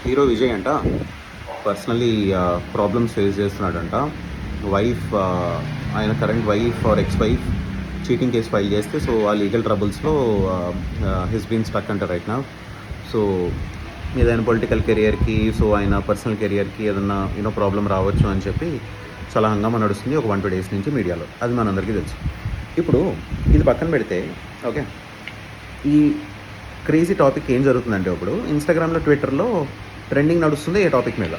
Hero Vijay అంట personally problems face చేస్తున్నాడంట. Wife ఆయన current wife or ex wife cheating case file చేస్తే, so ఆ legal ట్రబుల్స్లో his been stuck అంట right now. So ఏదైనా political కెరియర్కి, so ఆయన personal కెరియర్కి ఏదన్నా ప్రాబ్లం రావచ్చు అని చెప్పి చాలా హంగామా నడుస్తుంది ఒక 1-2 days నుంచి మీడియాలో. అది మనందరికీ తెలుసు. ఇప్పుడు ఇది పక్కన పెడితే ఓకే, ఈ క్రేజీ టాపిక్ ఏం జరుగుతుందంటే, ఇప్పుడు ఇన్స్టాగ్రామ్లో ట్విట్టర్లో ట్రెండింగ్ నడుస్తుంది ఏ టాపిక్ మీద,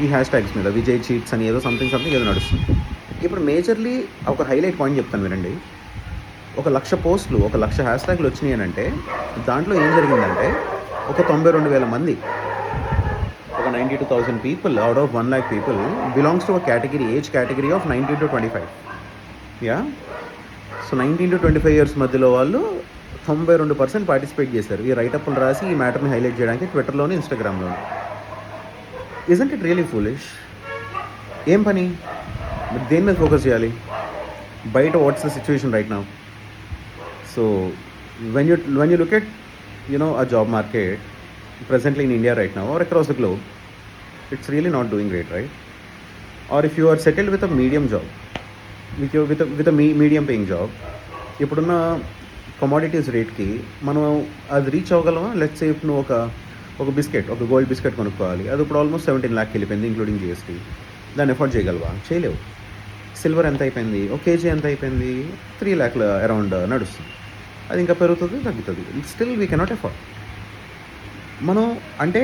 ఈ హ్యాష్ ట్యాగ్స్ మీద విజయ్ చీట్స్ అని ఏదో సంథింగ్ ఏదో నడుస్తుంది. ఇప్పుడు మేజర్లీ ఒక హైలైట్ పాయింట్ చెప్తాను వినండి. 1,00,000 పోస్టులు 1,00,000 హ్యాష్ ట్యాగ్లు వచ్చినాయి అని అంటే దాంట్లో ఏం జరిగిందంటే ఒక 92,000 మంది, ఒక 92,000 people out of 1 lakh people belongs to category, age category of 19 to 25. Yeah, so 19 to 25 years మధ్యలో వాళ్ళు 92% పార్టిసిపేట్ చేశారు ఈ రైటప్లు రాసి ఈ మ్యాటర్ని హైలైట్ చేయడానికి ట్విట్టర్లోని ఇన్స్టాగ్రామ్లోని. Isn't it really foolish? ఏం పని, దేని మీద ఫోకస్ చేయాలి? బయట what's the situation right now? So when you look at a job market presently in India right now or across the globe, it's really not doing great, right? Or if you are settled with a medium job, with a medium paying job, ఇప్పుడున్న commodities రేట్కి మనం అది reach అవ్వగలమా? Let's say నువ్వు ఒక biscuit, ఒక gold biscuit కొనుక్కోవాలి, అది ఇప్పుడు ఆల్మోస్ట్ 17 lakh వెళ్ళిపోయింది ఇంక్లూడింగ్ GST. దాన్ని ఎఫోర్డ్ చేయగలవా? చేయలేవు. సిల్వర్ ఎంత అయిపోయింది, ఒక కేజీ ఎంత అయిపోయింది, 3 lakh అరౌండ్ నడుస్తుంది. అది ఇంకా పెరుగుతుంది, తగ్గుతుంది. Still we cannot afford. మనం అంటే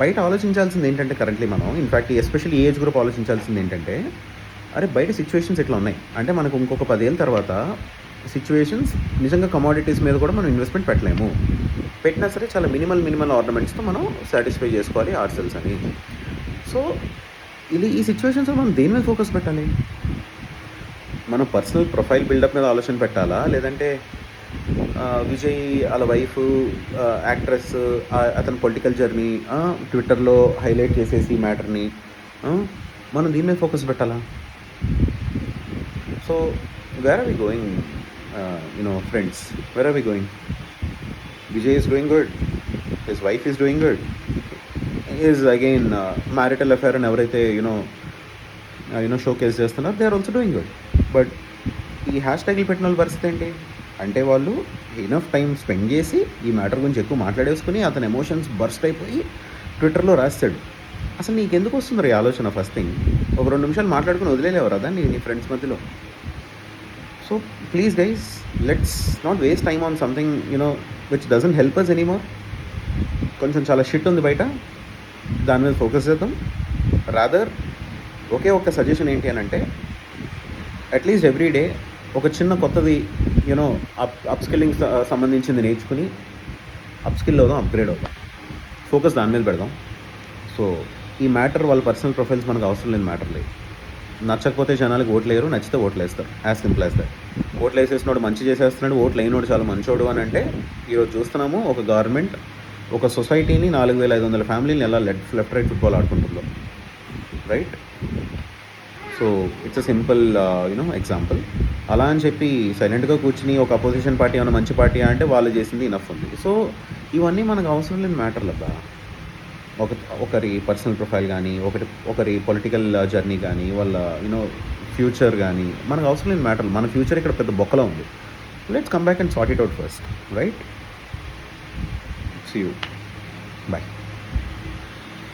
బయట ఆలోచించాల్సింది ఏంటంటే, కరెంట్లీ మనం ఇన్ఫ్యాక్ట్ ఎస్పెషల్లీ ఏజ్ గ్రూప్ ఆలోచించాల్సింది ఏంటంటే, అరే బయట సిచ్యువేషన్స్ ఎట్లా ఉన్నాయి అంటే, మనకు ఇంకొక 10 ఏళ్ళ తర్వాత సిచ్యువేషన్స్ నిజంగా కమోడిటీస్ మీద కూడా మనం ఇన్వెస్ట్మెంట్ పెట్టలేము. పెట్టినా సరే చాలా మినిమల్ ఆర్నమెంట్స్తో మనం సాటిస్ఫై చేసుకోవాలి ఆర్ సెల్స్ అని. సో ఈ సిచ్యువేషన్స్లో మనం దేని మీద ఫోకస్ పెట్టాలి? మనం పర్సనల్ ప్రొఫైల్ బిల్డప్ మీద ఆలోచన పెట్టాలా, లేదంటే విజయ్ వాళ్ళ వైఫ్ యాక్ట్రెస్ అతని పొలిటికల్ జర్నీ ట్విట్టర్లో హైలైట్ చేసేసి మ్యాటర్ని మనం దీని మీద ఫోకస్ పెట్టాలా? So where are we going friends, where are we going? Vijay is doing good, his wife is doing good, is again marital affair అని ఎవరైతే షో కేస్ చేస్తున్నారు, they are also doing good. But ఈ హ్యాష్ ట్యాగ్లు పెట్టిన వాళ్ళ పరిస్థితి ఏంటి అంటే, వాళ్ళు ఇనఫ్ టైం స్పెండ్ చేసి ఈ మ్యాటర్ గురించి ఎక్కువ మాట్లాడేసుకుని అతని ఎమోషన్స్ బర్స్ట్ అయిపోయి ట్విట్టర్లో రాస్తాడు. అసలు నీకు ఎందుకు వస్తుంది ఈ ఆలోచన? ఫస్ట్ థింగ్, ఒక 2 నిమిషాలు మాట్లాడుకుని వదిలేలేవు కదా నీ ఫ్రెండ్స్ మధ్యలో. So please guys, let's not waste time on something which doesn't help us anymore. కొంచెం చాలా షిట్ ఉంది బయట, దాని మీద ఫోకస్ చేద్దాం. రాదర్ ఒకే ఒక్క సజెషన్ ఏంటి అని అంటే, అట్లీస్ట్ ఎవ్రీ డే ఒక చిన్న కొత్తది అప్స్కిల్లింగ్ సంబంధించింది నేర్చుకుని అప్స్కిల్ అవుదాం, అప్గ్రేడ్ అవుదాం, ఫోకస్ దాని మీద పెడదాం. సో ఈ మ్యాటర్ వాళ్ళ పర్సనల్ ప్రొఫైల్స్ మనకు అవసరం లేని మ్యాటర్ లేదు. నచ్చకపోతే జనాలకు ఓట్లు వేయరు, నచ్చితే ఓట్లు వేస్తారు. As simple as that. ఓట్లు వేసేసినోడు మంచి చేసేస్తున్నాడు, ఓట్లు అయినోడు చాలా మంచోడు అని అంటే, ఈరోజు చూస్తున్నాము ఒక గవర్నమెంట్ ఒక సొసైటీని 4,500 ఫ్యామిలీని ఎలా లెఫ్ట్ రైట్ ఫుట్బాల్ ఆడుకుంటుందో, right? So it's a simple example. అలా అని చెప్పి సైలెంట్గా కూర్చుని ఒక అపోజిషన్ పార్టీ ఏమైనా మంచి పార్టీ అంటే వాళ్ళు చేసింది ఇనఫ్ ఉంది. సో ఇవన్నీ మనకు అవసరం లేని మ్యాటర్లు అబ్బా. ఒకరి పర్సనల్ ప్రొఫైల్ కానీ, ఒకరి పొలిటికల్ జర్నీ కానీ, వాళ్ళ ఫ్యూచర్ కానీ మనకు అవసరం లేని మ్యాటర్లు. మన ఫ్యూచర్ ఇక్కడ పెద్ద బొక్కలో ఉంది. Let's come back and sort it out first, right? See you, bye.